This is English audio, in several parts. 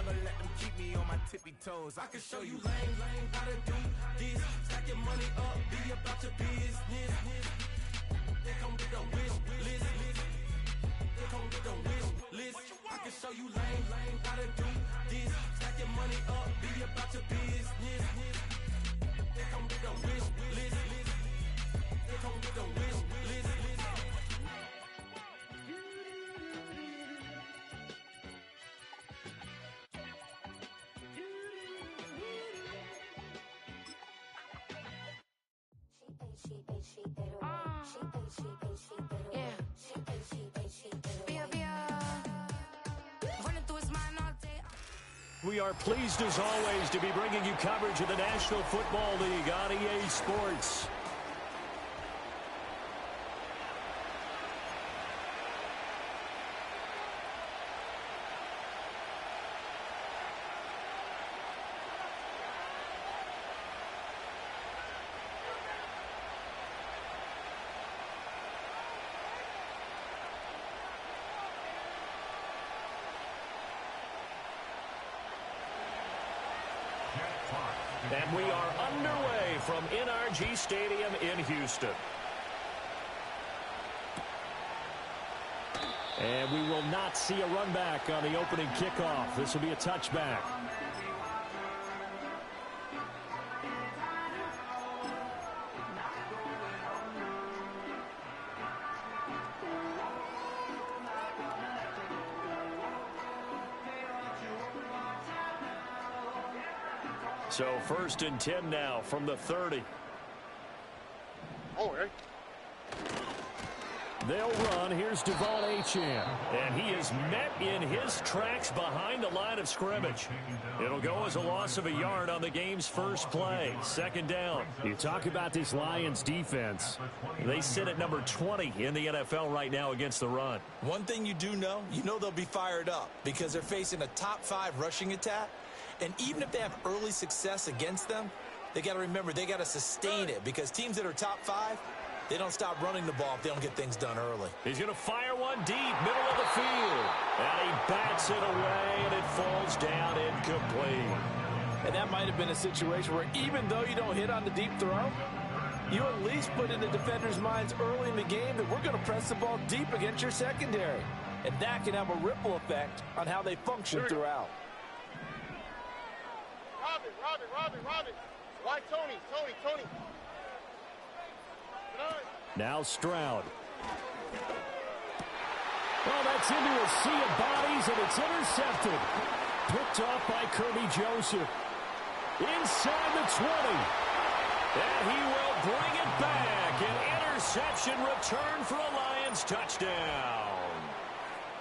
never let them keep me on my tippy toes. I can show you lame how to do this. Stack your money up, be about your business. They come with the wish list. They come with the wish list. I can show you lame how to do this. Stack your money up, be about your business. They come with the wish list. They come with the wish list. We are pleased as always to be bringing you coverage of the National Football League on EA Sports. And we are underway from NRG Stadium in Houston. And we will not see a run back on the opening kickoff. This will be a touchback. So 1st and 10 now from the 30. They'll run. Here's Devon Achane. And he is met in his tracks behind the line of scrimmage. It'll go as a loss of a yard on the game's first play. 2nd down. You talk about this Lions defense. They sit at number 20 in the NFL right now against the run. One thing you do know, they'll be fired up because they're facing a top 5 rushing attack. And even if they have early success against them, they got to remember they got to sustain it because teams that are top 5, they don't stop running the ball if they don't get things done early. He's going to fire one deep, middle of the field. And he bats it away, and it falls down incomplete. And that might have been a situation where even though you don't hit on the deep throw, you at least put in the defenders' minds early in the game that we're going to press the ball deep against your secondary. And that can have a ripple effect on how they function throughout. Robin. Why Tony? Now Stroud. Well, that's into a sea of bodies, and it's intercepted. Picked off by Kirby Joseph. Inside the 20. And he will bring it back. An interception return for a Lions touchdown.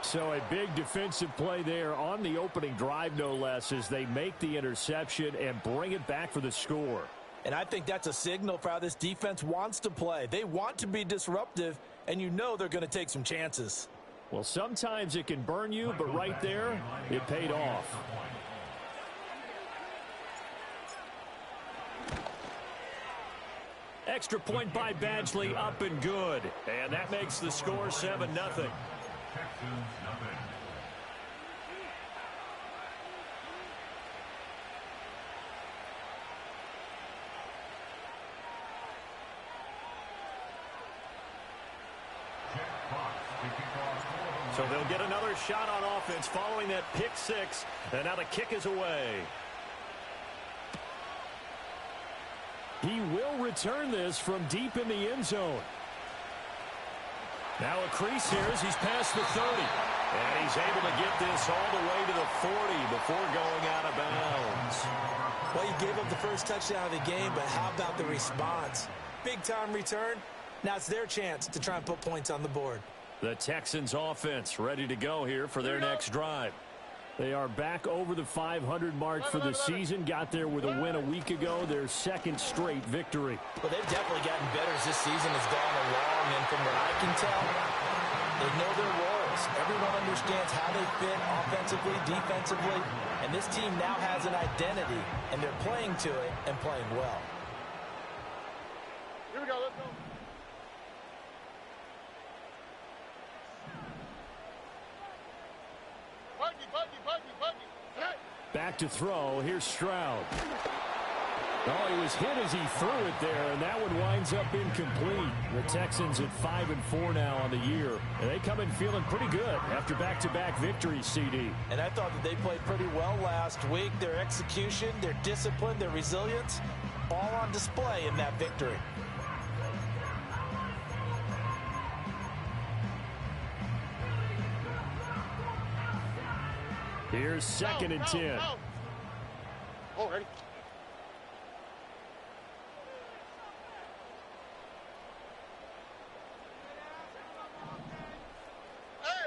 So a big defensive play there on the opening drive, no less, as they make the interception and bring it back for the score. And I think that's a signal for how this defense wants to play. They want to be disruptive, and they're going to take some chances. Well, sometimes it can burn you, but right there, it paid off. Extra point by Badgley, up and good. And that makes the score 7-0. So they'll get another shot on offense following that pick 6. And now the kick is away. He will return this from deep in the end zone. Now a crease here as he's past the 30. And he's able to get this all the way to the 40 before going out of bounds. Well, you gave up the first touchdown of the game, but how about the response? Big-time return. Now it's their chance to try and put points on the board. The Texans offense ready to go here for their next drive. They are back over the 500 mark for the season. Got there with a win a week ago, their second straight victory. Well, they've definitely gotten better as this season has gone along, and from what I can tell, they know their roles. Everyone understands how they fit offensively, defensively, and this team now has an identity, and they're playing to it and playing well. Here we go, let's go. Buggy. Back to throw. Here's Stroud. Oh, he was hit as he threw it there, and that one winds up incomplete. The Texans at 5-4 now on the year, and they come in feeling pretty good after back-to-back victories, CD. And I thought that they played pretty well last week. Their execution, their discipline, their resilience, all on display in that victory. Here's 2nd and 10. Oh, ready.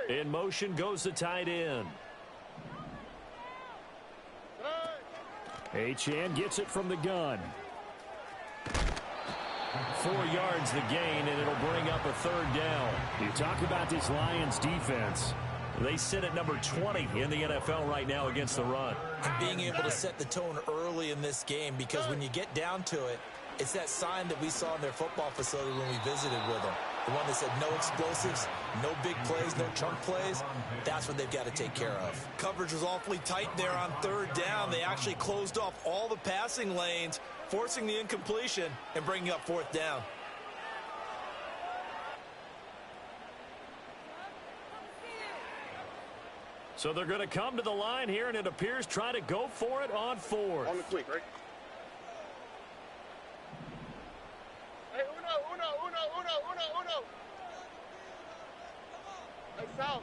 In motion goes the tight end. Achane gets it from the gun. 4 yards the gain, and it'll bring up a 3rd down. You talk about this Lions defense. They sit at number 20 in the NFL right now against the run. And being able to set the tone early in this game, because when you get down to it, it's that sign that we saw in their football facility when we visited with them. The one that said no explosives, no big plays, no chunk plays. That's what they've got to take care of. Coverage was awfully tight there on 3rd down. They actually closed off all the passing lanes, forcing the incompletion and bringing up 4th down. So they're going to come to the line here, and it appears try to go for it on 4th. On the quick, right? Hey, uno. Hey, south.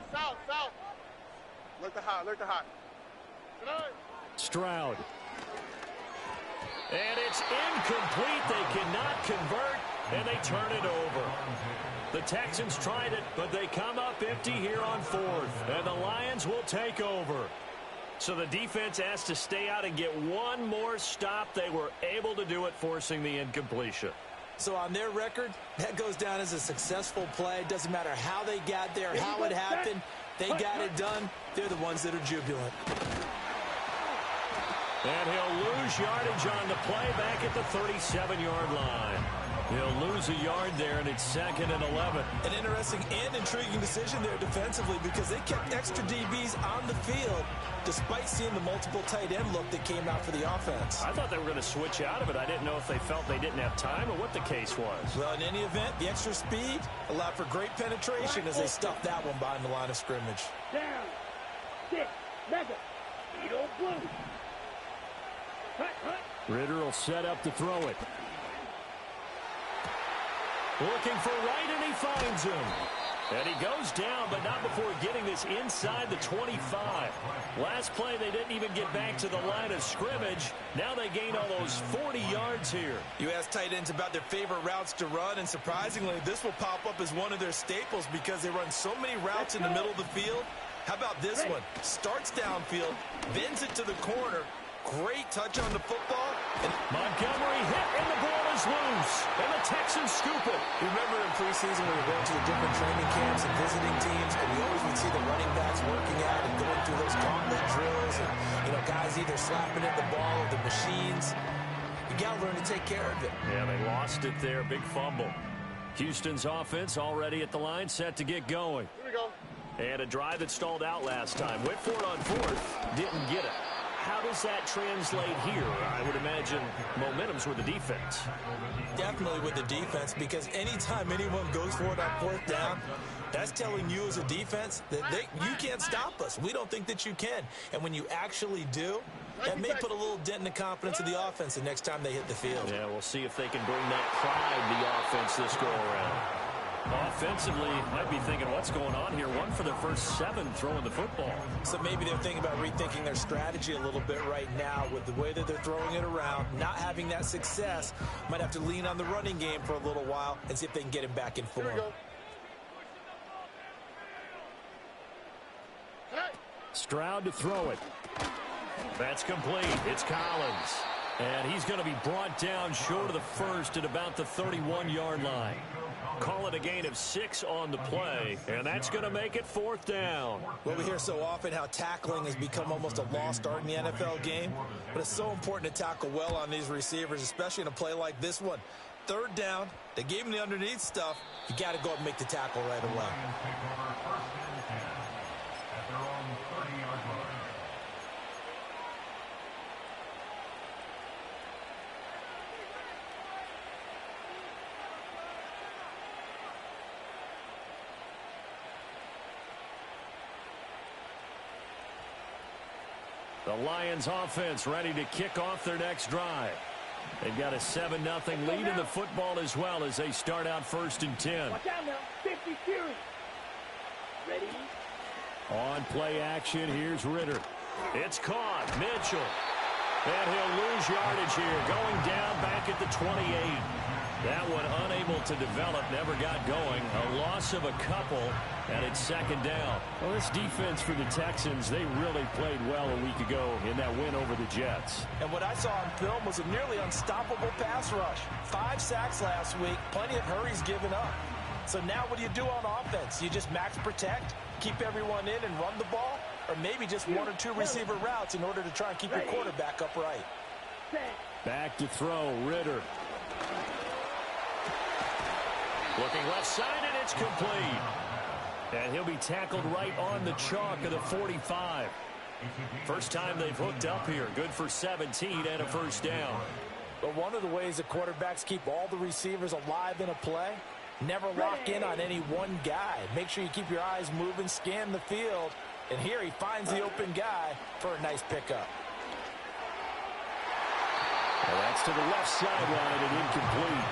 Look the hot. Stroud. And it's incomplete. They cannot convert, and they turn it over. The Texans tried it, but they come up empty here on 4th, and the Lions will take over. So the defense has to stay out and get one more stop. They were able to do it, forcing the incompletion. So on their record, that goes down as a successful play. Doesn't matter how they got there, how it happened. They got it done. They're the ones that are jubilant. And he'll lose yardage on the play back at the 37-yard line. He'll lose a yard there, and it's 2nd and 11. An interesting and intriguing decision there defensively, because they kept extra DBs on the field despite seeing the multiple tight end look that came out for the offense. I thought they were going to switch out of it. I didn't know if they felt they didn't have time or what the case was. Well, in any event, the extra speed allowed for great penetration as they stuffed that one behind the line of scrimmage. Down. 6. Mega. Edo blue. Ritter will set up to throw it. Looking for right, and he finds him. And he goes down, but not before getting this inside the 25. Last play, they didn't even get back to the line of scrimmage. Now they gain all those 40 yards here. You ask tight ends about their favorite routes to run, and surprisingly, this will pop up as one of their staples because they run so many routes in the middle of the field. How about this one? Starts downfield, bends it to the corner. Great touch on the football. And Montgomery hit, and the ball is loose. And the Texans scoop it. Remember in preseason we were going to the different training camps and visiting teams, and we always would see the running backs working out and going through those gauntlet drills. And, guys either slapping at the ball or the machines. You got to learn to take care of it. Yeah, they lost it there. Big fumble. Houston's offense already at the line, set to get going. Here we go. And a drive that stalled out last time. Went for it on 4th. Didn't get it. How does that translate here? I would imagine momentum's with the defense. Definitely with the defense, because anytime anyone goes for it on 4th down, that's telling you as a defense that you can't stop us. We don't think that you can. And when you actually do, that may put a little dent in the confidence of the offense the next time they hit the field. Yeah, we'll see if they can bring that pride to the offense this go-around. Offensively, might be thinking, what's going on here? One for their first 7 throwing the football. So maybe they're thinking about rethinking their strategy a little bit right now with the way that they're throwing it around, not having that success. Might have to lean on the running game for a little while and see if they can get him back in form. Here we go. Stroud to throw it. That's complete. It's Collins. And he's going to be brought down short of the first at about the 31-yard line. Call it a gain of 6 on the play, and that's going to make it 4th down. Well, we hear so often how tackling has become almost a lost art in the NFL game, but it's so important to tackle well on these receivers, especially in a play like this one. 3rd down, they gave him the underneath stuff. You got to go up and make the tackle right away. The Lions offense ready to kick off their next drive. They've got a 7-0 lead in the football as well as they start out 1st and 10. Watch out now. 50 series. Ready? On play action, here's Ritter. It's caught. Mitchell. And he'll lose yardage here, going down back at the 28. That one unable to develop, never got going. A loss of a couple, and it's 2nd down. Well, this defense for the Texans, they really played well a week ago in that win over the Jets. And what I saw on film was a nearly unstoppable pass rush. 5 sacks last week, plenty of hurries given up. So now what do you do on offense? You just max protect, keep everyone in and run the ball, or maybe just 1 or 2 receiver routes in order to try and keep your quarterback upright. Back to throw, Ritter. Looking left side, and it's complete. And he'll be tackled right on the chalk of the 45. First time they've hooked up here. Good for 17 and a 1st down. But one of the ways that quarterbacks keep all the receivers alive in a play, never lock in on any one guy. Make sure you keep your eyes moving, scan the field. And here he finds the open guy for a nice pickup. Well, that's to the left sideline and incomplete.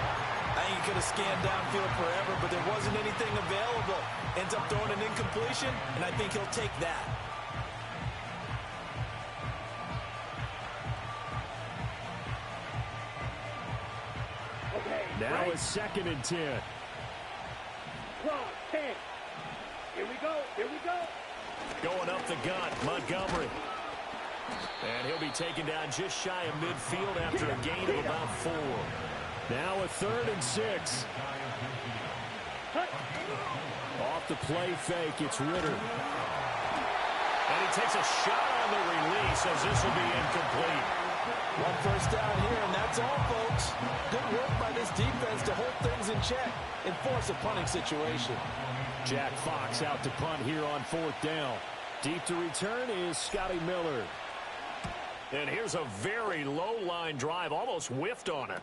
I think he could have scanned downfield forever, but there wasn't anything available. Ends up throwing an incompletion, and I think he'll take that. Okay. Now right. it's 2nd and 10. Cross, 10. Here we go. Here we go. Going up the gut, Montgomery. And he'll be taken down just shy of midfield after a gain of about 4. Now a 3rd and 6. Off the play fake, it's Ritter. And he takes a shot on the release as this will be incomplete. 1 first down here, and that's all, folks. Good work by this defense to hold things in check and force a punting situation. Jack Fox out to punt here on 4th down. Deep to return is Scotty Miller. And here's a very low line drive, almost whiffed on it.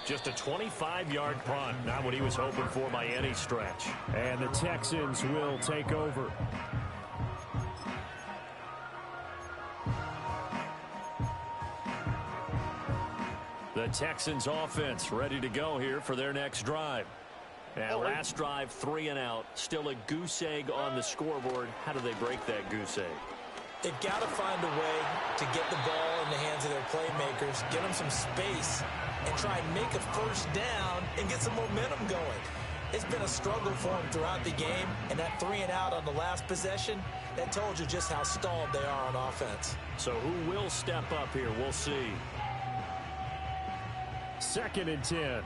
Just a 25-yard punt, not what he was hoping for by any stretch. And the Texans will take over. The Texans offense ready to go here for their next drive. And last drive, 3 and out. Still a goose egg on the scoreboard. How do they break that goose egg? They've got to find a way to get the ball in the hands of their playmakers, get them some space, and try and make a 1st down and get some momentum going. It's been a struggle for them throughout the game, and that 3 and out on the last possession, that told you just how stalled they are on offense. So who will step up here? We'll see. 2nd and 10.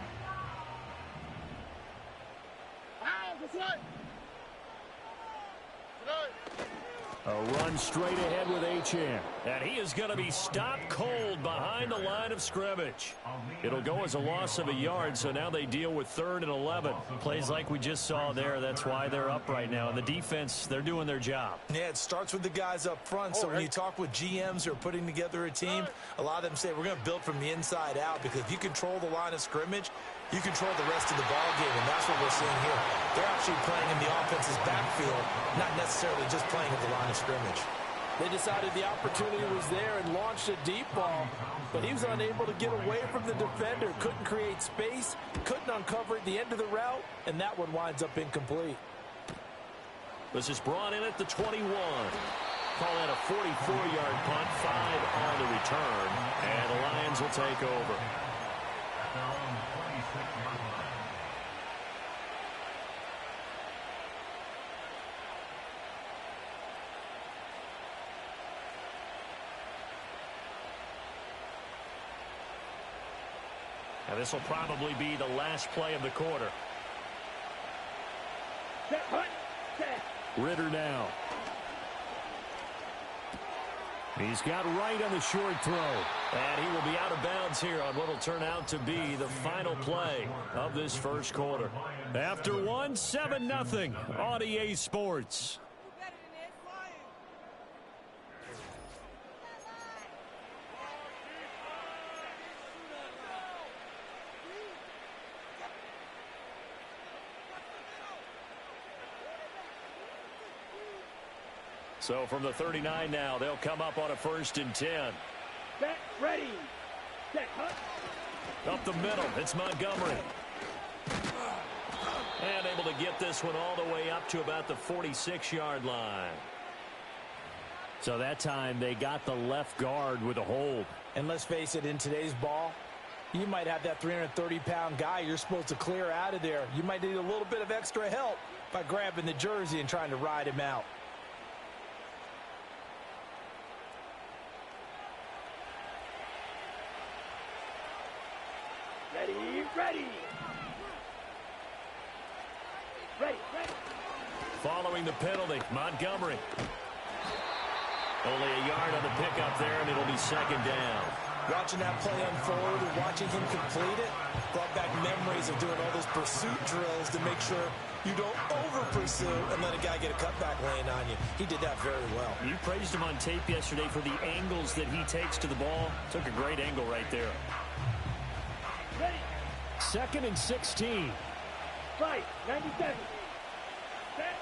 A run straight ahead with Achane. And he is going to be stopped cold behind the line of scrimmage. It'll go as a loss of a yard, so now they deal with 3rd and 11. Plays like we just saw there. That's why they're up right now. And the defense, they're doing their job. Yeah, it starts with the guys up front. So when you talk with GMs who are putting together a team, a lot of them say we're going to build from the inside out, because if you control the line of scrimmage, you control the rest of the ball game, and that's what we're seeing here. They're actually playing in the offense's backfield, not necessarily just playing at the line of scrimmage. They decided the opportunity was there and launched a deep ball, but he was unable to get away from the defender, couldn't create space, couldn't uncover at the end of the route, and that one winds up incomplete. This is brought in at the 21. Call that a 44-yard punt, 5 on the return, and the Lions will take over. And this will probably be the last play of the quarter. Ritter now. He's got right on the short throw. And he will be out of bounds here on what will turn out to be the final play of this first quarter. After 1, 7-0 on EA Sports. So from the 39 now, they'll come up on a 1st and 10. Set, ready. Set, hut. Up the middle, it's Montgomery. And able to get this one all the way up to about the 46-yard line. So that time they got the left guard with a hold. And let's face it, in today's ball, you might have that 330-pound guy you're supposed to clear out of there. You might need a little bit of extra help by grabbing the jersey and trying to ride him out. Ready, ready. Ready, ready. Following the penalty, Montgomery. Only a yard on the pickup there, and it'll be 2nd down. Watching that play unfold and watching him complete it brought back memories of doing all those pursuit drills to make sure you don't over-pursue and let a guy get a cutback lane on you. He did that very well. You praised him on tape yesterday for the angles that he takes to the ball. Took a great angle right there. Ready. 2nd and 16. Right, 97. Set.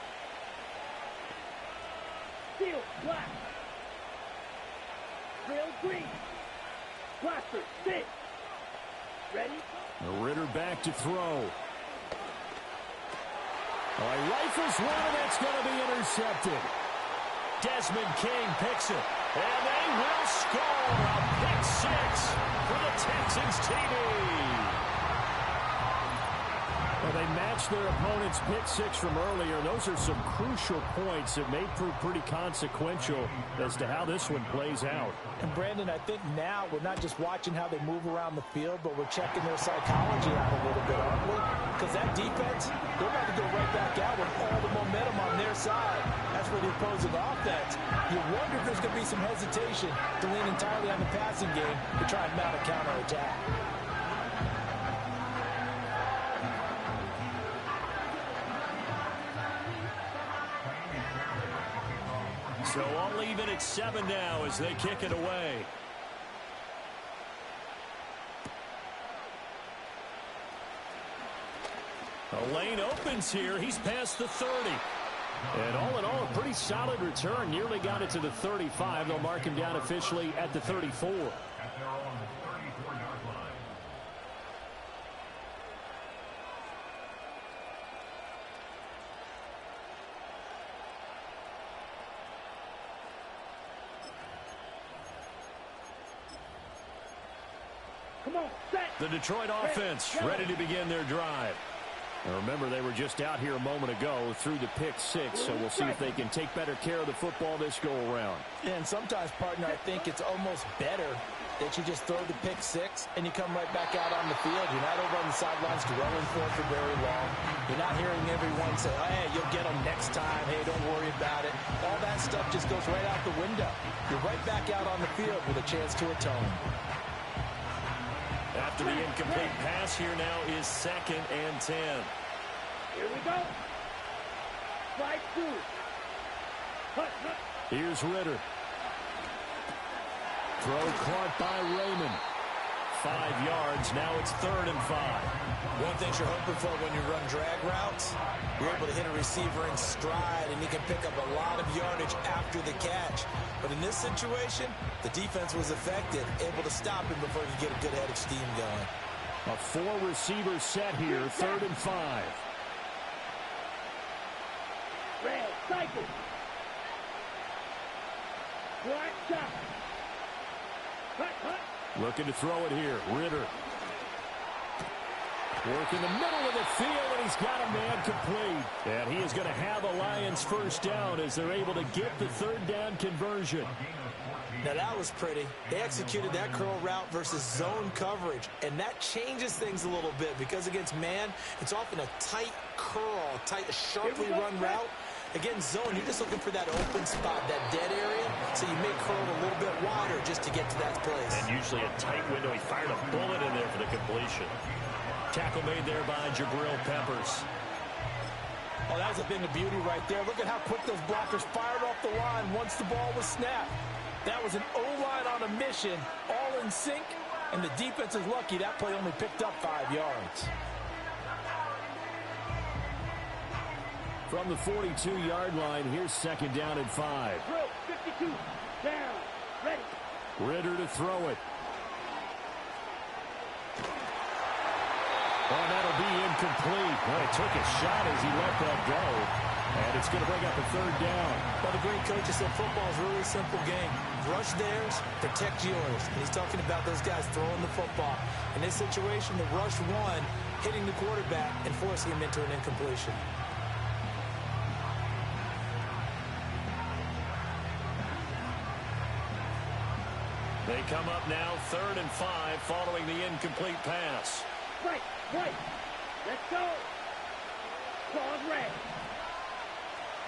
Field, black. Drill, green. Blaster, sit. Ready? Ritter back to throw. He rifles one, and that's going to be intercepted. Desmond King picks it, and they will score a pick 6 for the Texans TD. Well, they matched their opponent's pick 6 from earlier. Those are some crucial points that may prove pretty consequential as to how this one plays out. And Brandon, I think now we're not just watching how they move around the field, but we're checking their psychology out a little bit, aren't we? Because that defense, they're about to go right back out with all the momentum on their side. That's for the opposing offense. You wonder if there's going to be some hesitation to lean entirely on the passing game to try and mount a counterattack. So all even at 7 now as they kick it away. The lane opens here. He's past the 30. And all in all, a pretty solid return. Nearly got it to the 35. They'll mark him down officially at the 34. Come on, set. The Detroit offense ready to begin their drive. And remember, they were just out here a moment ago through the pick 6, so we'll see if they can take better care of the football this go-around. Yeah, and sometimes, partner, I think it's almost better that you just throw the pick 6 and you come right back out on the field. You're not over on the sidelines dwelling for it for very long. You're not hearing everyone say, oh, hey, you'll get them next time. Hey, don't worry about it. All that stuff just goes right out the window. You're right back out on the field with a chance to atone. After the incomplete pass, here now is 2nd and 10. Here we go. Slide through. Hut, hut. Here's Ritter. Throw caught by Raymond. 5 yards. Now it's 3rd and 5. One thing you're hoping for when you run drag routes, you're able to hit a receiver in stride, and you can pick up a lot of yardage after the catch. But in this situation, the defense was effective, able to stop him before he could get a good head of steam going. A 4-receiver set here, 3rd and 5. Red, cycle. Black shot. Hut, hut. Looking to throw it here. Ritter. Work in the middle of the field, and he's got a man complete. And he is going to have a Lions first down as they're able to get the 3rd down conversion. Now that was pretty. They executed that curl route versus zone coverage, and that changes things a little bit because against man, it's often a tight curl, sharply run route. Against zone, you're just looking for that open spot, that dead area, so you may curl a little bit wider just to get to that place. And usually a tight window. He fired a bullet in there for the completion. Tackle made there by Jabril Peppers. Oh, that was a thing of beauty right there. Look at how quick those blockers fired off the line once the ball was snapped. That was an O-line on a mission, all in sync, and the defense is lucky that play only picked up 5 yards. From the 42-yard line, here's second down and 5. Drill, 52, down, ready. Ritter to throw it. Oh, that'll be incomplete. Well, he took a shot as he let that go. And it's going to bring up a third down. Well, the great coach said football is a really simple game. Rush theirs, protect yours. And he's talking about those guys throwing the football. In this situation, the rush one, hitting the quarterback and forcing him into an incompletion. They come up now, 3rd and 5, following the incomplete pass. Right, let's go. Pause, red.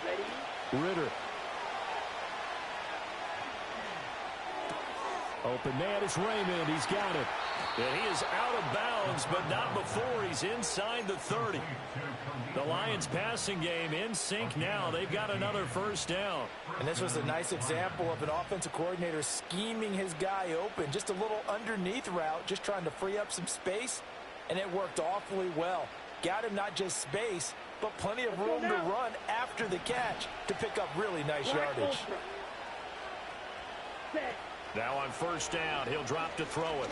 Ready? Ritter. Open man is Raymond. He's got it. And he is out of bounds, but not before he's inside the 30. The Lions passing game in sync now. They've got another first down. And this was a nice example of an offensive coordinator scheming his guy open. Just a little underneath route, just trying to free up some space. And it worked awfully well. Got him not just space, but plenty of room to run after the catch to pick up really nice yardage. Now on first down, he'll drop to throw it.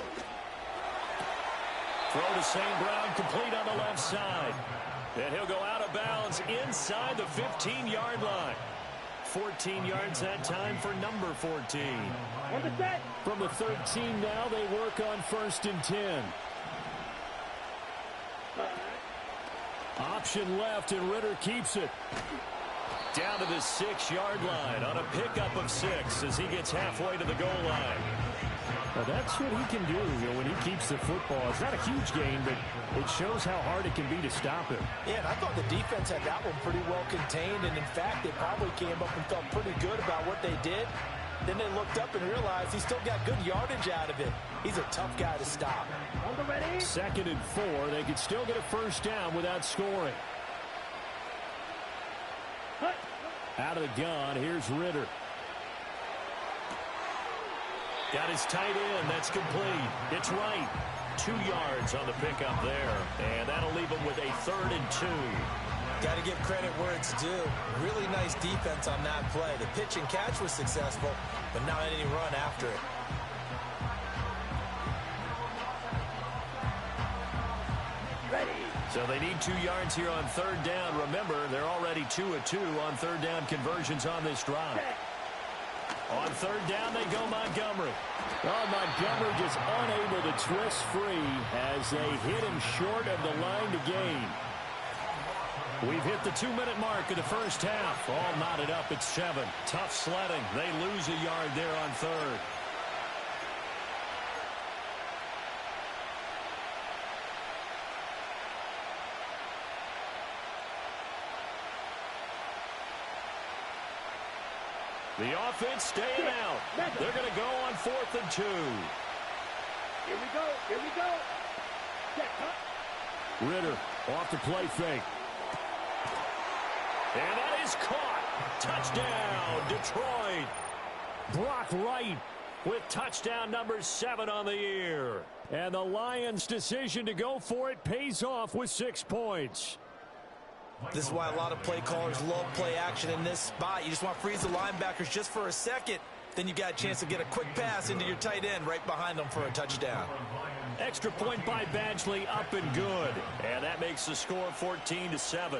Throw to St. Brown, complete on the left side. And he'll go out of bounds inside the 15-yard line. 14 yards that time for number 14. From the 13 now, they work on 1st and 10. Option left, and Ritter keeps it. Down to the 6-yard line on a pickup of 6 as he gets halfway to the goal line. Well, that's what he can do, when he keeps the football. It's not a huge gain, but it shows how hard it can be to stop him. Yeah, and I thought the defense had that one pretty well contained, and in fact, they probably came up and felt pretty good about what they did. Then they looked up and realized he still got good yardage out of it. He's a tough guy to stop. 2nd and 4. They could still get a first down without scoring. Out of the gun, here's Ritter. Got his tight end. That's complete. It's right. 2 yards on the pickup there. And that'll leave him with a 3rd and 2. Got to give credit where it's due. Really nice defense on that play. The pitch and catch was successful, but not any run after it. So they need 2 yards here on 3rd down. Remember, they're already 2 of 2 on 3rd down conversions on this drive. On 3rd down, they go Montgomery. Well, Montgomery just unable to twist free as they hit him short of the line to gain. We've hit the 2-minute mark of the first half. All knotted up at 7. Tough sledding. They lose a yard there on 3rd. The offense staying out. They're going to go on 4th and 2. Here we go. Ritter off the play fake. And that is caught. Touchdown, Detroit. Brock Wright with touchdown number 7 on the year. And the Lions' decision to go for it pays off with 6 points. This is why a lot of play callers love play action in this spot. You just want to freeze the linebackers just for a second. Then you got a chance to get a quick pass into your tight end right behind them for a touchdown. Extra point by Badgley, up and good. And that makes the score 14-7.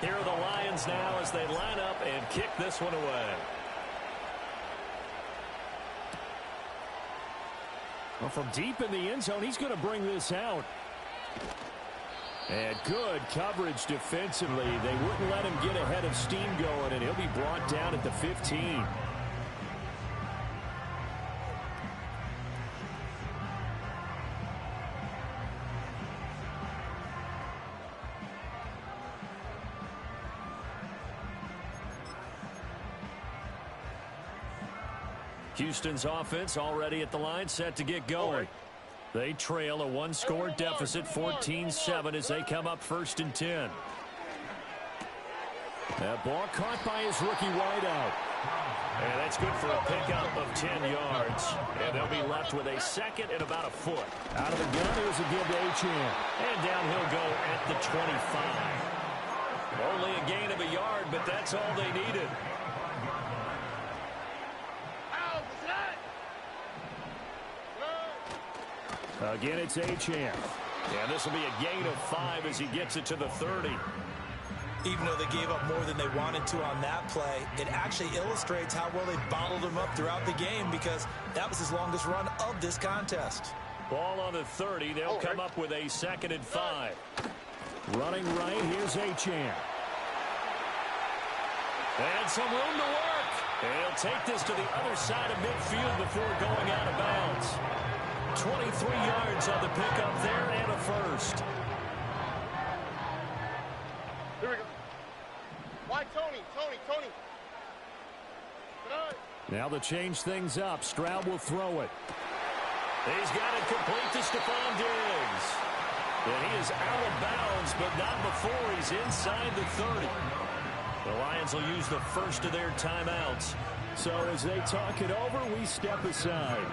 Here are the Lions now as they line up and kick this one away. Well, from deep in the end zone, he's going to bring this out. And good coverage defensively. They wouldn't let him get ahead of steam going, and he'll be brought down at the 15. Houston's offense already at the line, set to get going. They trail a 1-score deficit, 14-7, as they come up 1st and 10. That ball caught by his rookie wideout. And that's good for a pickup of 10 yards. And they'll be left with a second and about a foot. Out of the gun, here's a give to Achane. And down he'll go at the 25. Only a gain of a yard, but that's all they needed. Again, it's Achane. And this will be a gain of 5 as he gets it to the 30. Even though they gave up more than they wanted to on that play, it actually illustrates how well they bottled him up throughout the game because that was his longest run of this contest. Ball on the 30. They'll come up with a second and 5. Running right, here's Achane. And some room to work. And he'll take this to the other side of midfield before going out of bounds. 23 yards on the pickup there and a first. Here we go. Why Tony? Now to change things up, Stroud will throw it. He's got it complete to Stephon Diggs. And he is out of bounds, but not before he's inside the 30. The Lions will use the first of their timeouts. So as they talk it over, we step aside.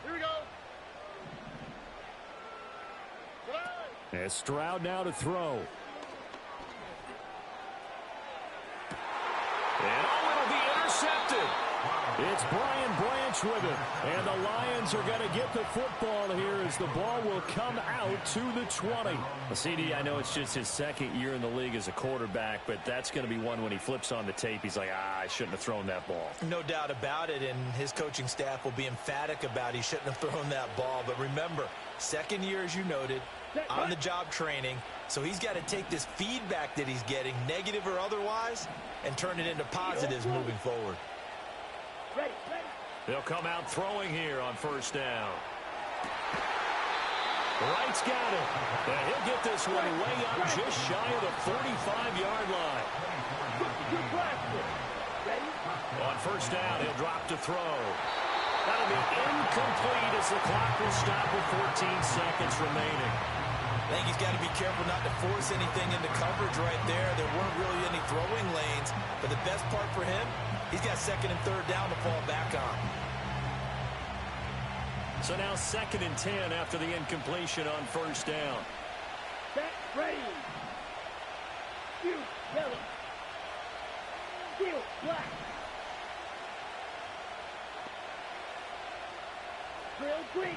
Here we go. As Stroud now to throw. And it'll be intercepted. It's Brian Branch with it. And the Lions are going to get the football here as the ball will come out to the 20. Well, CD, I know it's just his second year in the league as a quarterback, but that's going to be one when he flips on the tape. He's like, I shouldn't have thrown that ball. No doubt about it, and his coaching staff will be emphatic about he shouldn't have thrown that ball. But remember, second year, as you noted, on-the-job training, so he's got to take this feedback that he's getting, negative or otherwise, and turn it into positives moving forward. Ready. They'll come out throwing here on first down. Wright's got it. And he'll get this one way up just shy of the 45-yard line. On first down, he'll drop to throw. That'll be incomplete as the clock will stop with 14 seconds remaining. I think he's got to be careful not to force anything into coverage right there. There weren't really any throwing lanes, but the best part for him, he's got second and third down to fall back on. So now second and 10 after the incompletion on first down. Set, ready. Field, yellow. Field, black. Drill, green.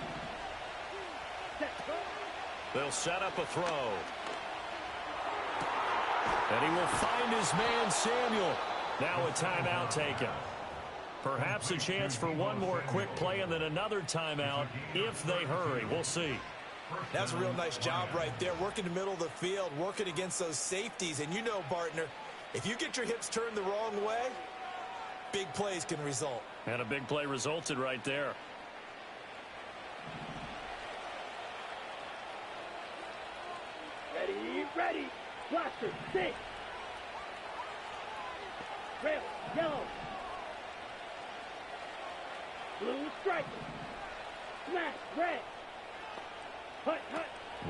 Set, go. They'll set up a throw. And he will find his man, Samuel. Now a timeout taken. Perhaps a chance for one more quick play and then another timeout if they hurry. We'll see. That's a real nice job right there. Working the middle of the field, working against those safeties. And you know, partner, if you get your hips turned the wrong way, big plays can result. And a big play resulted right there. Ready. Blaster, six. Red, yellow. Blue, striker. Smash, red. Hut.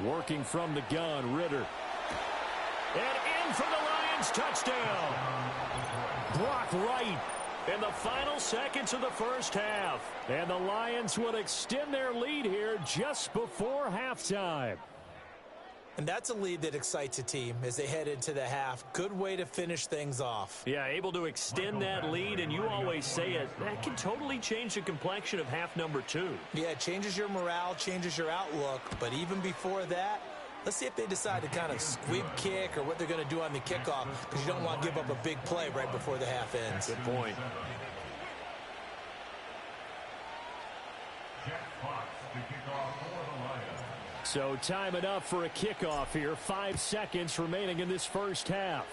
Working from the gun, Ritter. And in for the Lions touchdown. Brock Wright. In the final seconds of the first half. And the Lions would extend their lead here just before halftime. And that's a lead that excites a team as they head into the half. Good way to finish things off. Yeah, able to extend that lead, and you always say it, that can totally change the complexion of half number 2. Yeah, it changes your morale, changes your outlook. But even before that, let's see if they decide to kind of squib kick or what they're going to do on the kickoff, because you don't want to give up a big play right before the half ends. Good point. So time enough for a kickoff here. 5 seconds remaining in this first half.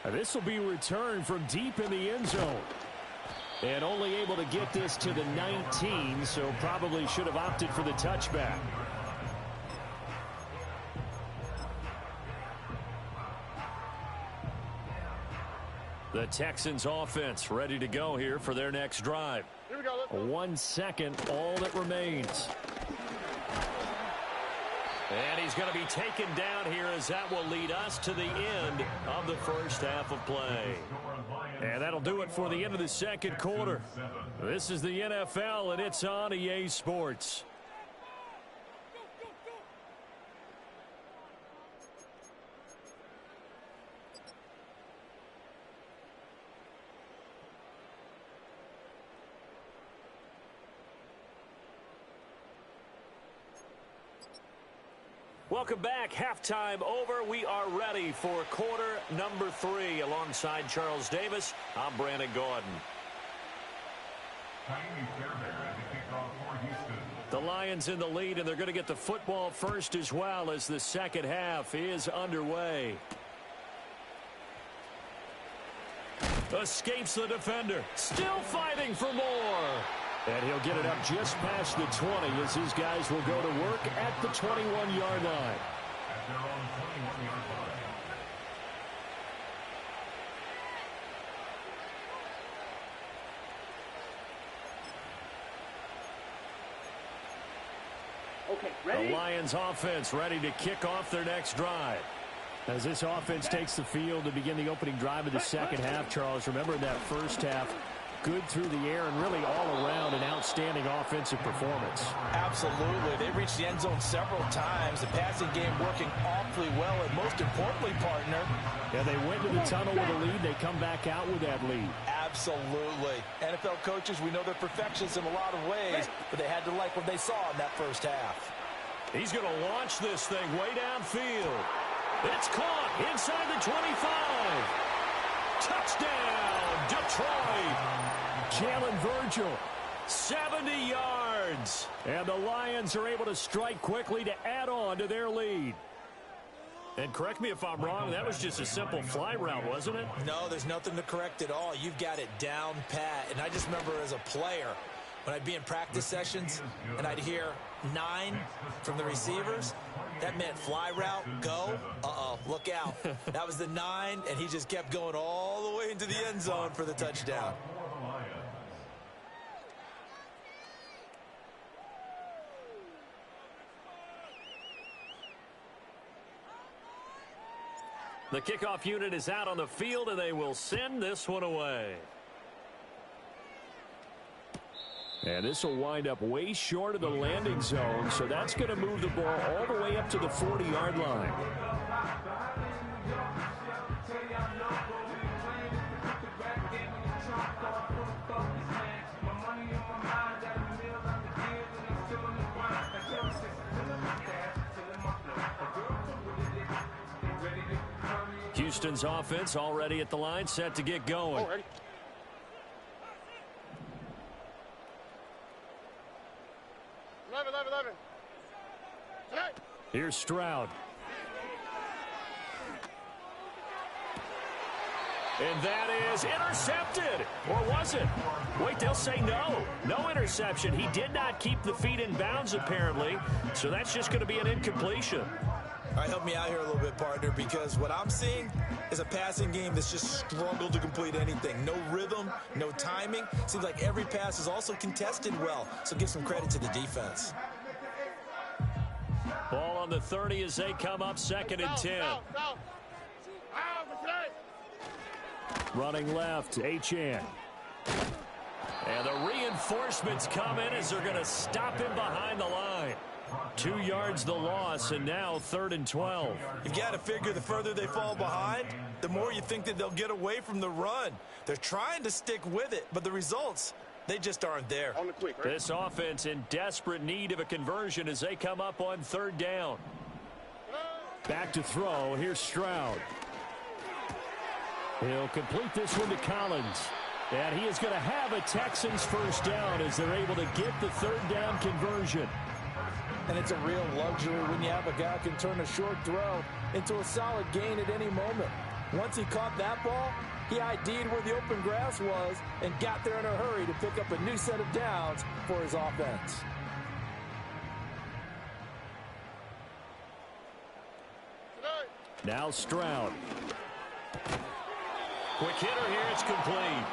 This will be returned from deep in the end zone. And only able to get this to the 19, so probably should have opted for the touchback. The Texans offense ready to go here for their next drive. Here we go. 1 second, all that remains. And he's going to be taken down here as that will lead us to the end of the first half of play. And that'll do it for the end of the second quarter. This is the NFL, and it's on EA Sports. Welcome back. Halftime over. We are ready for quarter number 3. Alongside Charles Davis, I'm Brandon Gordon. The Lions in the lead, and they're going to get the football first as well as the second half is underway. Escapes the defender. Still fighting for more. And he'll get it up just past the 20 as his guys will go to work at the 21-yard line. Okay, ready? The Lions offense ready to kick off their next drive. As this offense takes the field to begin the opening drive of the second half, Charles, remember in that first half, good through the air and really all around an outstanding offensive performance. Absolutely. They reached the end zone several times. The passing game working awfully well, and most importantly, partner. Yeah, they went to the tunnel with a lead. They come back out with that lead. Absolutely. NFL coaches, we know they're perfectionists in a lot of ways, but they had to like what they saw in that first half. He's going to launch this thing way downfield. It's caught inside the 25. Touchdown, Detroit. Jalen Virgil, 70 yards. And the Lions are able to strike quickly to add on to their lead. And correct me if I'm wrong, that was just a simple fly route, wasn't it? No, there's nothing to correct at all. You've got it down pat. And I just remember as a player, when I'd be in practice sessions and I'd hear 9 from the receivers, that meant fly route, go, look out. That was the 9, and he just kept going all the way into the end zone for the touchdown. The kickoff unit is out on the field, and they will send this one away. And this will wind up way short of the landing zone, so that's going to move the ball all the way up to the 40-yard line. Houston's offense already at the line, set to get going. Oh, ready. Here's Stroud. And that is intercepted. Or was it? Wait, they'll say no. No interception. He did not keep the feet in bounds, apparently. So that's just going to be an incompletion. All right, help me out here a little bit, partner, because what I'm seeing is a passing game that's just struggled to complete anything. No rhythm, no timing. Seems like every pass is also contested well, so give some credit to the defense. Ball on the 30 as they come up, 2nd and 10. Running left, Achane. And the reinforcements come in as they're going to stop him behind the line. 2 yards the loss, and now 3rd and 12. You've got to figure the further they fall behind, the more you think that they'll get away from the run. They're trying to stick with it, but the results, they just aren't there. On the quick, right? This offense in desperate need of a conversion as they come up on 3rd down. Back to throw. Here's Stroud. He'll complete this one to Collins. And he is going to have a Texans first down as they're able to get the 3rd down conversion. And it's a real luxury when you have a guy who can turn a short throw into a solid gain at any moment. Once he caught that ball, he ID'd where the open grass was and got there in a hurry to pick up a new set of downs for his offense. Now Stroud. Quick hitter here, it's complete.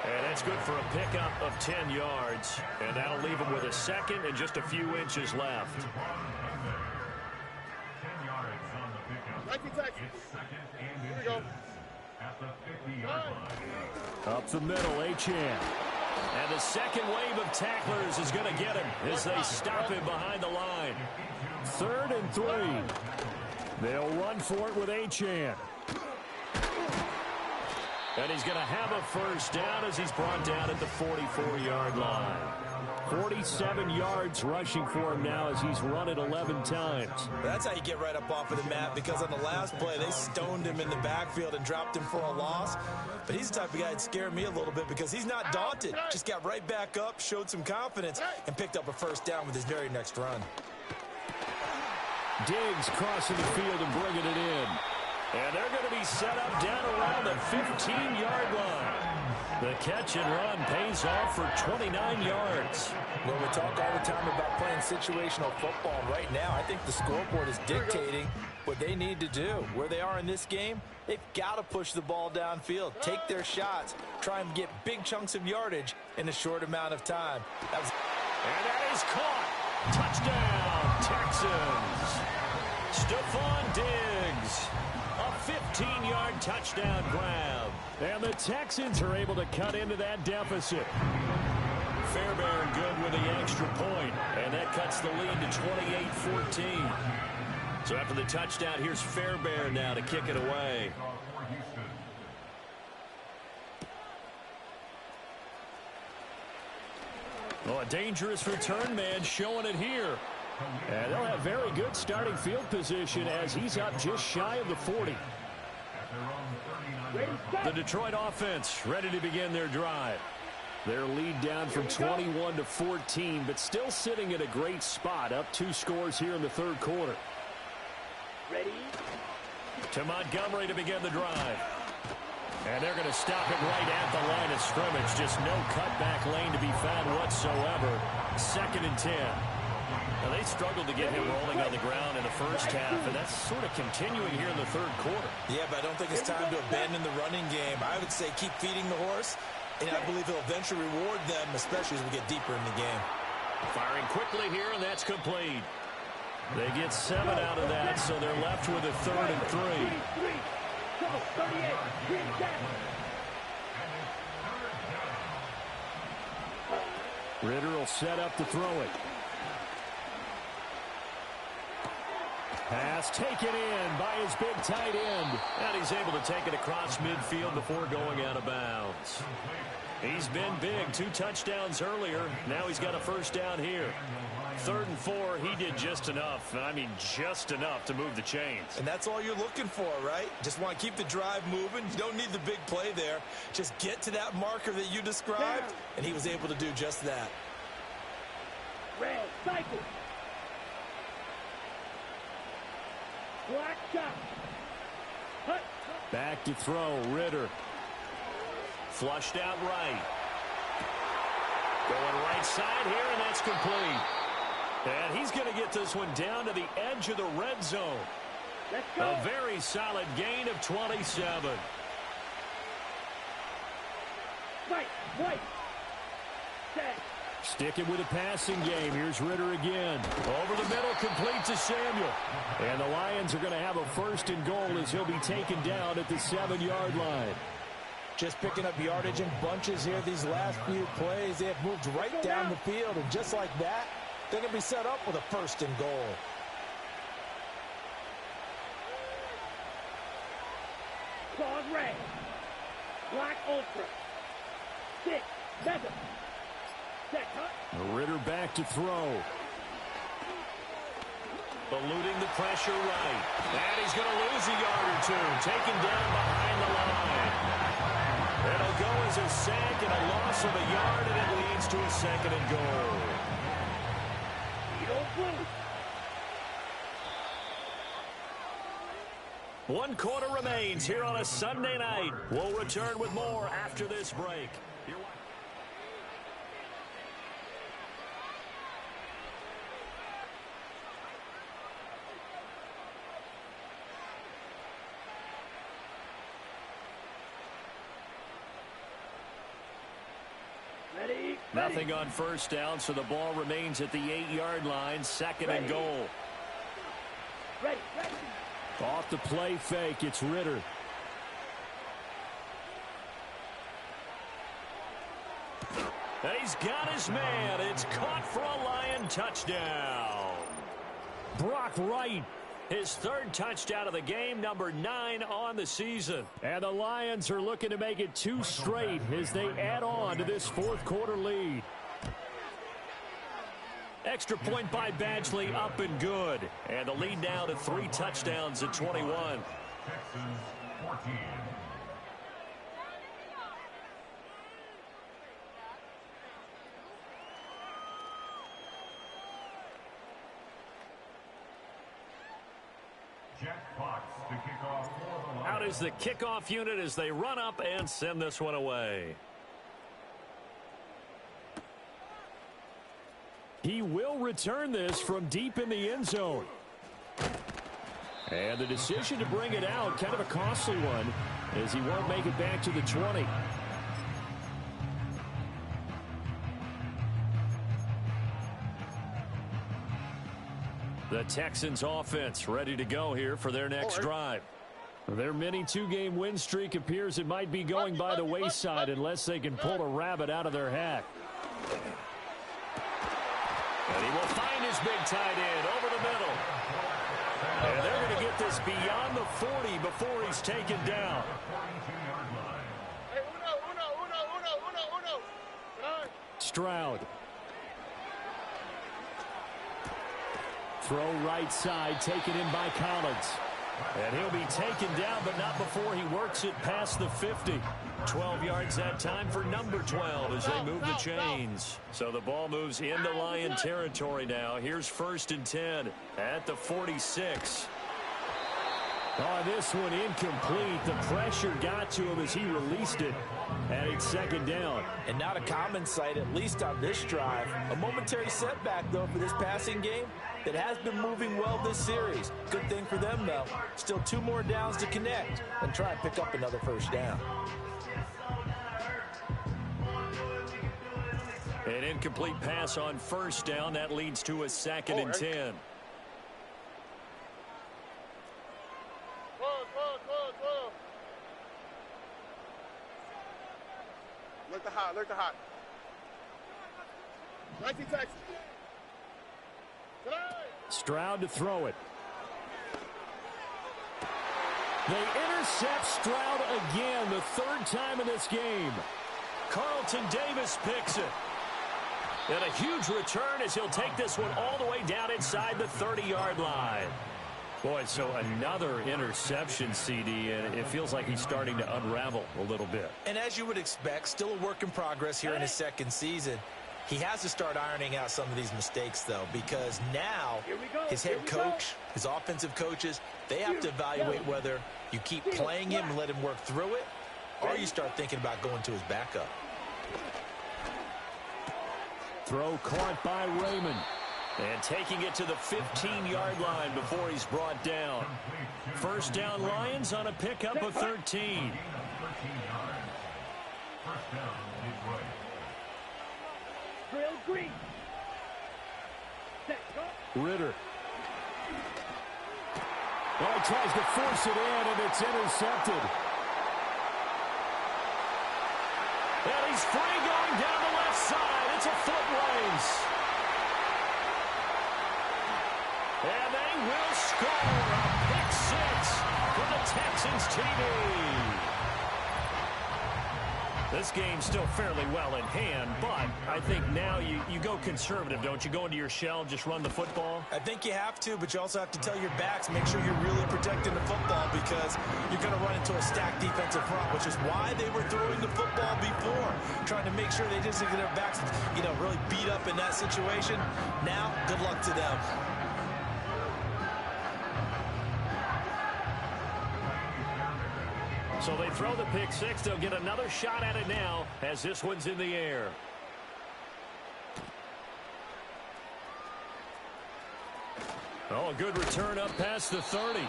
And that's good for a pickup of 10 yards. And that'll leave him with a second and just a few inches left. 10 yards on the pickup. Here we go. At the 50-yard line. Up the middle, Achane. And the second wave of tacklers is going to get him as they stop him behind the line. 3rd and 3. They'll run for it with Achane. And he's going to have a first down as he's brought down at the 44-yard line. 47 yards rushing for him now as he's run it 11 times. That's how you get right up off of the mat, because on the last play, they stoned him in the backfield and dropped him for a loss. But he's the type of guy that scared me a little bit because he's not daunted. Just got right back up, showed some confidence, and picked up a first down with his very next run. Diggs crossing the field and bringing it in. And they're going to be set up down around the 15-yard line. The catch and run pays off for 29 yards. Well, we talk all the time about playing situational football. Right now, I think the scoreboard is dictating what they need to do. Where they are in this game, they've got to push the ball downfield, take their shots, try and get big chunks of yardage in a short amount of time. And that is caught. Touchdown, Texans. Stephon Diggs. A 15-yard touchdown grab. And the Texans are able to cut into that deficit. Fairbairn good with the extra point, and that cuts the lead to 28-14. So after the touchdown, here's Fairbairn now to kick it away. Oh, a dangerous return man showing it here. And they'll have very good starting field position as he's up just shy of the 40. The Detroit offense ready to begin their drive. Their lead down from 21 to 14, but still sitting at a great spot, up 2 scores here in the 3rd quarter. Ready? To Montgomery to begin the drive. And they're going to stop it right at the line of scrimmage. Just no cutback lane to be found whatsoever. 2nd and 10. Now, they struggled to get him rolling on the ground in the first half, and that's sort of continuing here in the 3rd quarter. Yeah, but I don't think it's time to abandon the running game. I would say keep feeding the horse, and I believe he'll eventually reward them, especially as we get deeper in the game. Firing quickly here, and that's complete. They get 7 out of that, so they're left with a 3rd and 3. Ritter will set up to throw it. Pass taken in by his big tight end. And he's able to take it across midfield before going out of bounds. He's been big. 2 touchdowns earlier. Now he's got a first down here. 3rd and 4, he did just enough. I mean, just enough to move the chains. And that's all you're looking for, right? Just want to keep the drive moving. You don't need the big play there. Just get to that marker that you described, and he was able to do just that. Red cycle. Black shot. Hut. Back to throw, Ritter. Flushed out right. Going right side here, and that's complete. And he's going to get this one down to the edge of the red zone. Let's go. A very solid gain of 27. White. Set. Sticking with a passing game. Here's Ritter again. Over the middle, complete to Samuel. And the Lions are going to have a 1st and goal as he'll be taken down at the 7-yard line. Just picking up yardage in bunches here these last few plays. They have moved right down the field, and just like that, they're going to be set up with a 1st and goal. Claws red. Black ultra. 6. Method. Set. Hut. Ritter back to throw. Eluding the pressure right. And he's going to lose a yard or 2. Taken down behind the line. It'll go as a sack and a loss of a yard, and it leads to a 2nd and goal. One quarter remains here on a Sunday night. We'll return with more after this break. Nothing on first down, so the ball remains at the 8-yard line, second and goal. Off the play fake, it's Ritter. And he's got his man. It's caught for a Lion touchdown. Brock Wright, his third touchdown of the game, number 9 on the season. And the Lions are looking to make it 2 straight as they add on to this fourth quarter lead. Extra point by Badgley, up and good. And the lead now to 3 touchdowns at 21. Texans 14. Out is the kickoff unit as they run up and send this one away. He will return this from deep in the end zone. And the decision to bring it out, kind of a costly one, as he won't make it back to the 20. The Texans offense ready to go here for their next drive. Their mini 2-game win streak appears it might be going by the wayside unless they can pull a rabbit out of their hat. And he will find his big tight end over the middle. And they're going to get this beyond the 40 before he's taken down. Stroud. Throw right side, taken in by Collins. And he'll be taken down, but not before he works it past the 50. 12 yards that time for number 12 as they move the chains. So the ball moves into Lion territory now. Here's 1st and 10 at the 46. Oh, this one incomplete. The pressure got to him as he released it. And it's 2nd down. And not a common sight, at least on this drive. A momentary setback, though, for this passing game that has been moving well this series. Good thing for them, though. Still 2 more downs to connect and try and pick up another 1st down. An incomplete pass on 1st down. That leads to a 2nd and 10. Look the hot. 19 Texas. Stroud to throw it. They intercept Stroud again, the 3rd time in this game. Carlton Davis picks it. And a huge return as he'll take this one all the way down inside the 30-yard line. Boy, so another interception, CD, and it feels like he's starting to unravel a little bit. And as you would expect, still a work in progress here in his 2nd season. He has to start ironing out some of these mistakes, though, because now his head coach, his offensive coaches, they have to evaluate whether you keep playing him and let him work through it, or you start thinking about going to his backup. Throw caught by Raymond. And taking it to the 15-yard line before he's brought down. 1st down Lions on a pickup of 13. Ritter. Well, he tries to force it in, and it's intercepted. And he's free going down the left side. It's a foot race. And they will score a pick 6 for the Texans TV. This game's still fairly well in hand, but I think now you go conservative, don't you? Go into your shell, just run the football? I think you have to, but you also have to tell your backs, make sure you're really protecting the football because you're going to run into a stacked defensive front, which is why they were throwing the football before, trying to make sure they just get their backs, really beat up in that situation. Now, good luck to them. So they throw the pick 6. They'll get another shot at it now as this one's in the air. Oh, a good return up past the 30.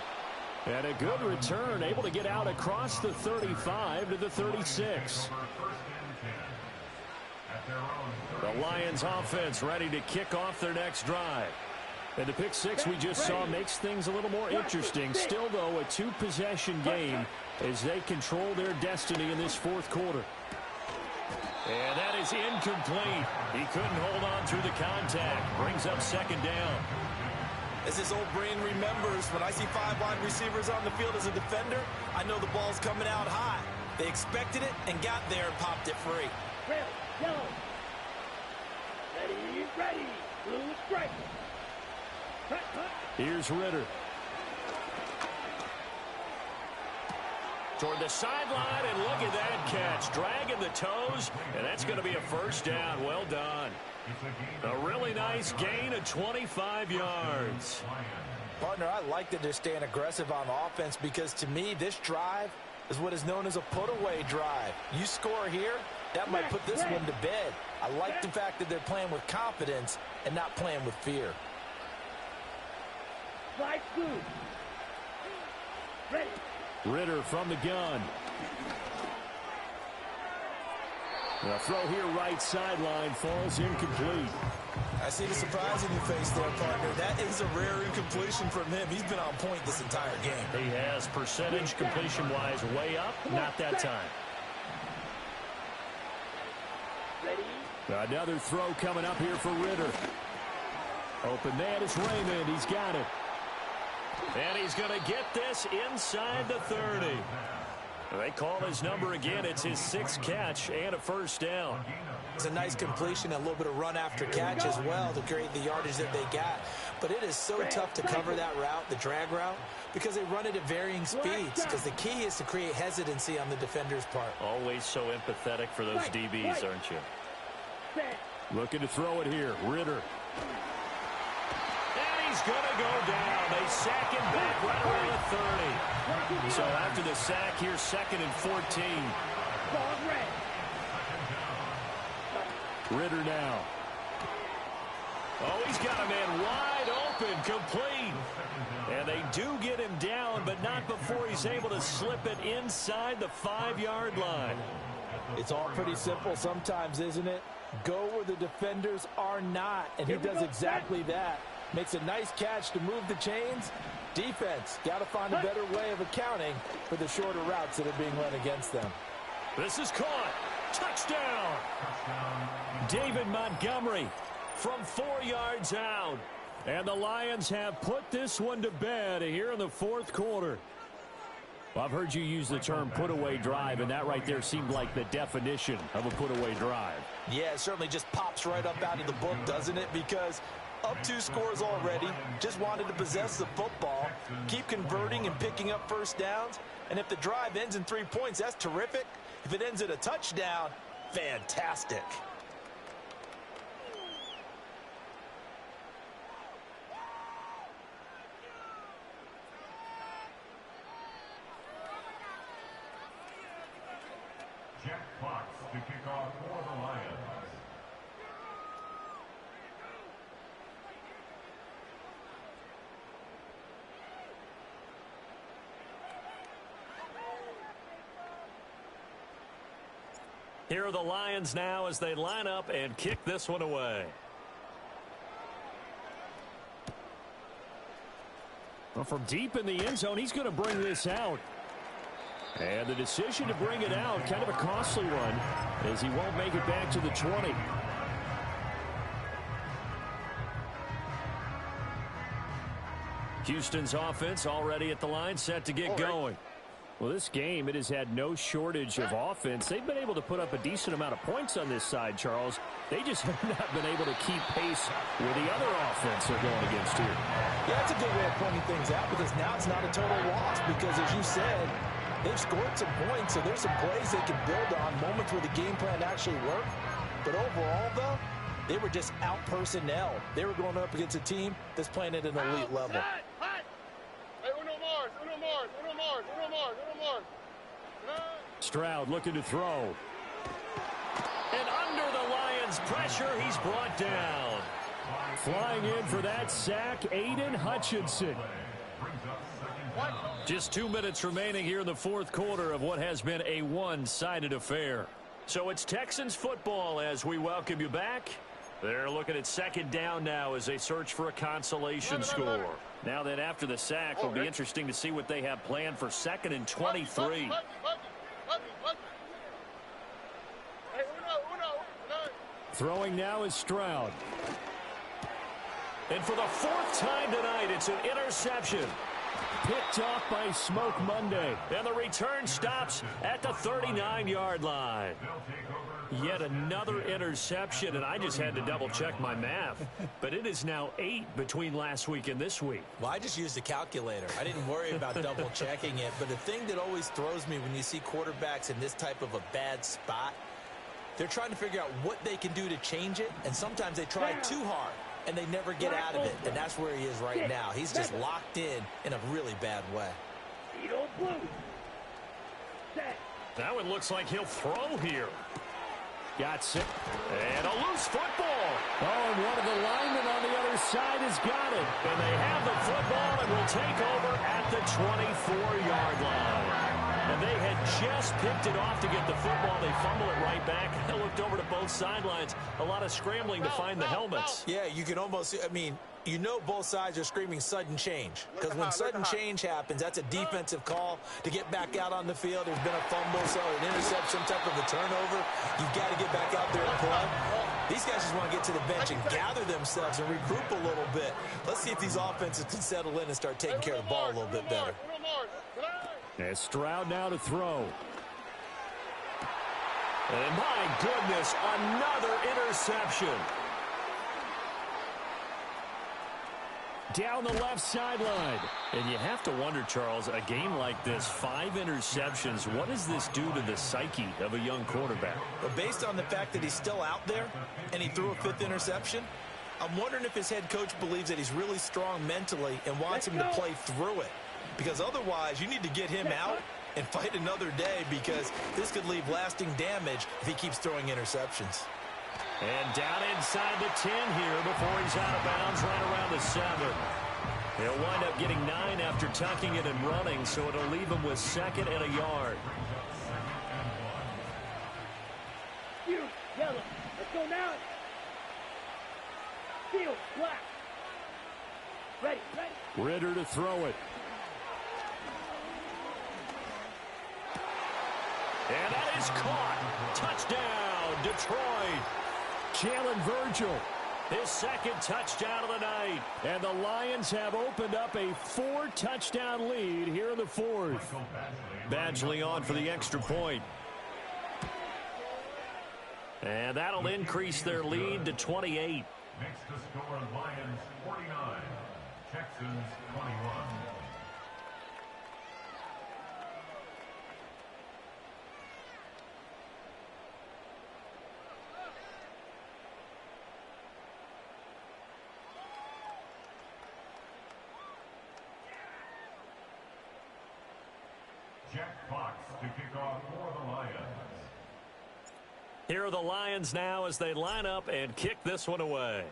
And a good return, able to get out across the 35 to the 36. The Lions offense ready to kick off their next drive. And the pick six we just saw makes things a little more interesting. Still, though, a two-possession game as they control their destiny in this fourth quarter. And that is incomplete. He couldn't hold on through the contact. Brings up second down. As his old brain remembers, when I see 5 wide receivers on the field as a defender, I know the ball's coming out high. They expected it and got there and popped it free. Red, yellow. Ready. Blue strike. Here's Ritter. Toward the sideline, and look at that catch. Dragging the toes, and that's going to be a first down. Well done. A really nice gain of 25 yards. Partner, I like that they're staying aggressive on offense because, to me, this drive is what is known as a put-away drive. You score here, that might put this one to bed. I like the fact that they're playing with confidence and not playing with fear. Slide blue. Ready. Ritter from the gun. The throw here right sideline falls incomplete. I see the surprise in your face there, partner. That is a rare incompletion from him. He's been on point this entire game. He has percentage completion-wise way up. Not that time. Ready. Another throw coming up here for Ritter. Open man is Raymond. He's got it. And he's going to get this inside the 30. They call his number again. It's his 6th catch and a first down. It's a nice completion, a little bit of run after catch as well to create the yardage that they got. But it is so tough to cover that route, the drag route, because they run it at varying speeds. Because the key is to create hesitancy on the defender's part. Always so empathetic for those DBs, aren't you? Looking to throw it here. Ritter. And he's going to go down. They sack him back right around the 30. So after the sack, here's 2nd and 14. Ritter now. Oh, he's got a man wide open, complete. And they do get him down, but not before he's able to slip it inside the 5-yard line. It's all pretty simple sometimes, isn't it? Go where the defenders are not, and he does exactly that. Makes a nice catch to move the chains. Defense, got to find a better way of accounting for the shorter routes that are being run against them. This is caught. Touchdown. David Montgomery from 4 yards out. And the Lions have put this one to bed here in the fourth quarter. Well, I've heard you use the term put-away drive, and that right there seemed like the definition of a put-away drive. Yeah, it certainly just pops right up out of the book, doesn't it? Because up 2 scores already, just wanted to possess the football, keep converting and picking up first downs. And if the drive ends in 3 points, that's terrific. If it ends in a touchdown, fantastic. Jack Fox to kick off for the Lions. Here are the Lions now as they line up and kick this one away. Well, from deep in the end zone, he's going to bring this out. And the decision to bring it out, kind of a costly one, as he won't make it back to the 20. Houston's offense already at the line, set to get going. Well, this game, it has had no shortage of offense. They've been able to put up a decent amount of points on this side, Charles. They just have not been able to keep pace with the other offense they're going against here. Yeah, that's a good way of pointing things out, because now it's not a total loss, because as you said, they've scored some points, so there's some plays they can build on, moments where the game plan actually worked. But overall, though, they were just out personnel. They were going up against a team that's playing at an elite level. Stroud looking to throw. And under the Lions' pressure, he's brought down. Flying in for that sack, Aiden Hutchinson. Just 2 minutes remaining here in the fourth quarter of what has been a one-sided affair. So it's Texans football as we welcome you back. They're looking at second down now as they search for a consolation score. Now that after the sack, it'll be interesting to see what they have planned for 2nd and 23. Throwing now is Stroud. And for the 4th time tonight, it's an interception. Picked off by Smoke Monday. And the return stops at the 39-yard line. Yet another interception, and I just had to double-check my math. But it is now 8 between last week and this week. Well, I just used a calculator. I didn't worry about double-checking it. But the thing that always throws me when you see quarterbacks in this type of a bad spot, they're trying to figure out what they can do to change it, and sometimes they try too hard, and they never get out of it. And that's where he is right now. He's just locked in a really bad way. Now it looks like he'll throw here. Got sick. And a loose football. Oh, and one of the linemen on the other side has got it. And they have the football and will take over at the 24-yard line. And they had just picked it off to get the football. They fumble it right back. I looked over to both sidelines. A lot of scrambling to find the helmets. Yeah, you can almost, I mean, you know both sides are screaming sudden change. Because when sudden change happens, that's a defensive call to get back out on the field. There's been a fumble, so an interception, some type of a turnover. You've got to get back out there and play. These guys just want to get to the bench and gather themselves and regroup a little bit. Let's see if these offenses can settle in and start taking care of the ball a little bit better. And Stroud now to throw. And my goodness, another interception. Down the left sideline. And you have to wonder, Charles, a game like this, 5 interceptions, what does this do to the psyche of a young quarterback? But based on the fact that he's still out there and he threw a 5th interception, I'm wondering if his head coach believes that he's really strong mentally and wants him to play through it. Because otherwise, you need to get him out and fight another day, because this could leave lasting damage if he keeps throwing interceptions. And down inside the 10 here before he's out of bounds, right around the 7. He'll wind up getting 9 after tucking it and running, so it'll leave him with 2nd and a yard. Yellow. Let's go now. Field, black. Ready. Ritter to throw it. And that is caught. Touchdown, Detroit. Jalen Virgil. His 2nd touchdown of the night. And the Lions have opened up a 4-touchdown lead here in the 4th. Badgley on for the extra point. And that'll increase their lead to 28. Makes the score Lions 49, Texans 21. Jack Fox to kick off for the Lions. Here are the Lions now as they line up and kick this one away.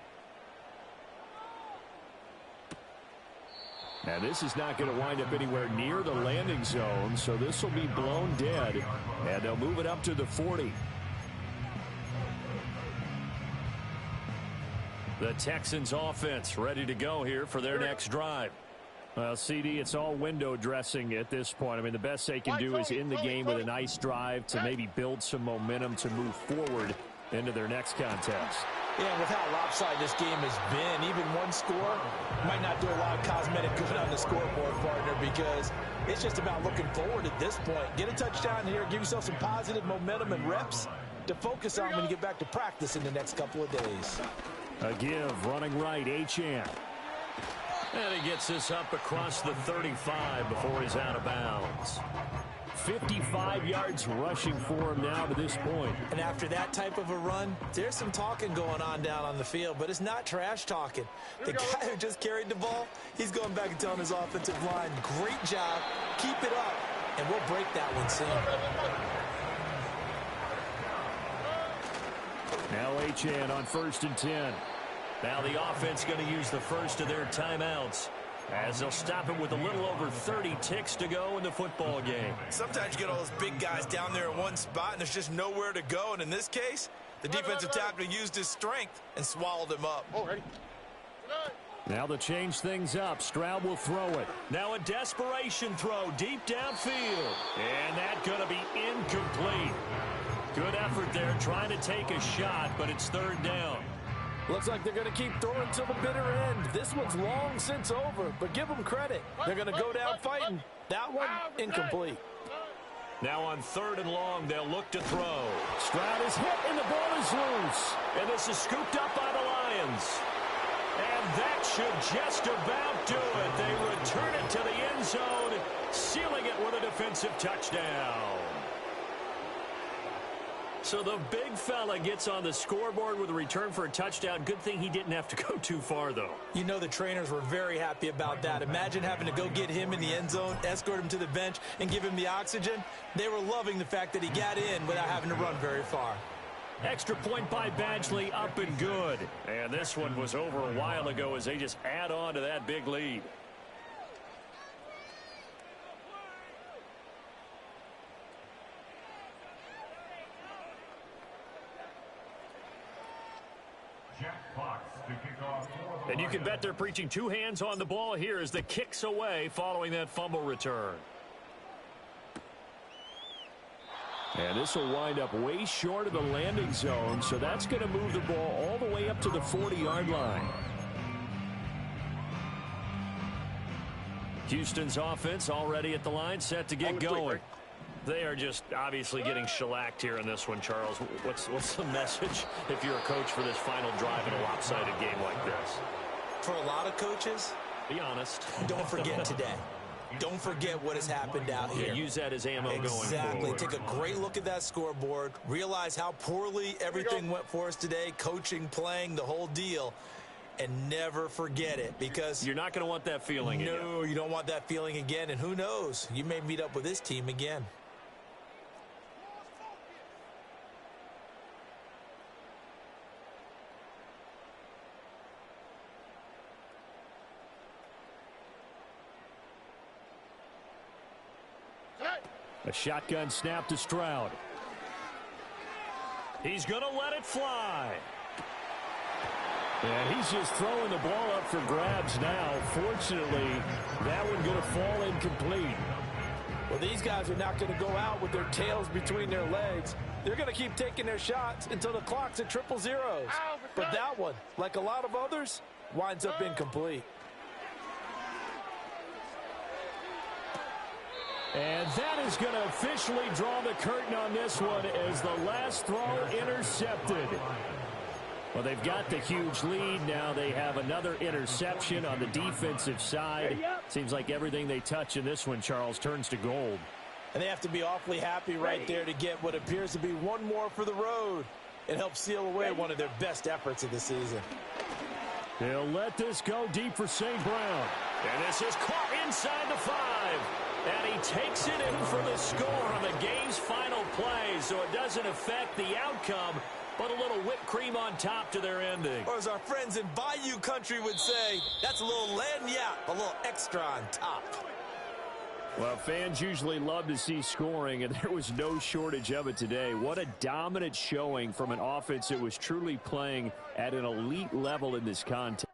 Now this is not going to wind up anywhere near the landing zone, so this will be blown dead, and they'll move it up to the 40. The Texans offense ready to go here for their next drive. Well, CD, it's all window dressing at this point. I mean, the best they can do is in the game with a nice drive to maybe build some momentum to move forward into their next contest. Yeah, and with how lopsided this game has been, even one score might not do a lot of cosmetic good on the scoreboard, partner, because it's just about looking forward at this point. Get a touchdown here, give yourself some positive momentum and reps to focus on when you get back to practice in the next couple of days. A give, running right, Achane. And he gets this up across the 35 before he's out of bounds. 55 yards rushing for him now to this point. And after that type of a run, there's some talking going on down on the field, but it's not trash talking. The guy who just carried the ball, he's going back and telling his offensive line, great job, keep it up, and we'll break that one soon. Now Achane on 1st and 10. Now the offense going to use the first of their timeouts. As they'll stop it with a little over 30 ticks to go in the football game. Sometimes you get all those big guys down there in one spot, and there's just nowhere to go. And in this case, the defensive tackle used his strength and swallowed him up. Oh, ready. Now to change things up, Stroud will throw it. Now a desperation throw deep downfield. And that's going to be incomplete. Good effort there trying to take a shot, but it's third down. Looks like they're going to keep throwing to the bitter end. This one's long since over, but give them credit. They're going to go down fighting. That one, incomplete. Now on third and long, they'll look to throw. Stroud is hit, and the ball is loose. And this is scooped up by the Lions. And that should just about do it. They return it to the end zone, sealing it with a defensive touchdown. So the big fella gets on the scoreboard with a return for a touchdown. Good thing he didn't have to go too far, though. You know the trainers were very happy about that. Imagine having to go get him in the end zone, escort him to the bench, and give him the oxygen. They were loving the fact that he got in without having to run very far. Extra point by Badgley, up and good. And this one was over a while ago as they just add on to that big lead. And you can bet they're preaching two hands on the ball here as the kick's away following that fumble return. And this will wind up way short of the landing zone, so that's going to move the ball all the way up to the 40-yard line. Houston's offense already at the line, set to get going. They are just obviously getting shellacked here in this one, Charles. What's the message if you're a coach for this final drive in a lopsided game like this? For a lot of coaches, be honest. Don't forget today. Don't forget what has happened out here. Yeah, use that as ammo going forward. Exactly. Take a great look at that scoreboard. Realize how poorly everything went for us today. Coaching, playing, the whole deal. And never forget it, because you're not going to want that feeling again. No, you don't want that feeling again. And who knows? You may meet up with this team again. A shotgun snap to Stroud. He's going to let it fly. Yeah, he's just throwing the ball up for grabs now. Fortunately, that one going to fall incomplete. Well, these guys are not going to go out with their tails between their legs. They're going to keep taking their shots until the clock's at triple zeros. But that one, like a lot of others, winds up incomplete. And that is going to officially draw the curtain on this one as the last throw intercepted. Well, they've got the huge lead. Now they have another interception on the defensive side. Seems like everything they touch in this one, Charles, turns to gold. And they have to be awfully happy right there to get what appears to be one more for the road. It helps seal away one of their best efforts of the season. They'll let this go deep for St. Brown. And this is caught inside the 5. And he takes it in for the score on the game's final play, so it doesn't affect the outcome, but a little whipped cream on top to their ending. Or as our friends in Bayou Country would say, that's a little lagniappe, a little extra on top. Well, fans usually love to see scoring, and there was no shortage of it today. What a dominant showing from an offense that was truly playing at an elite level in this contest.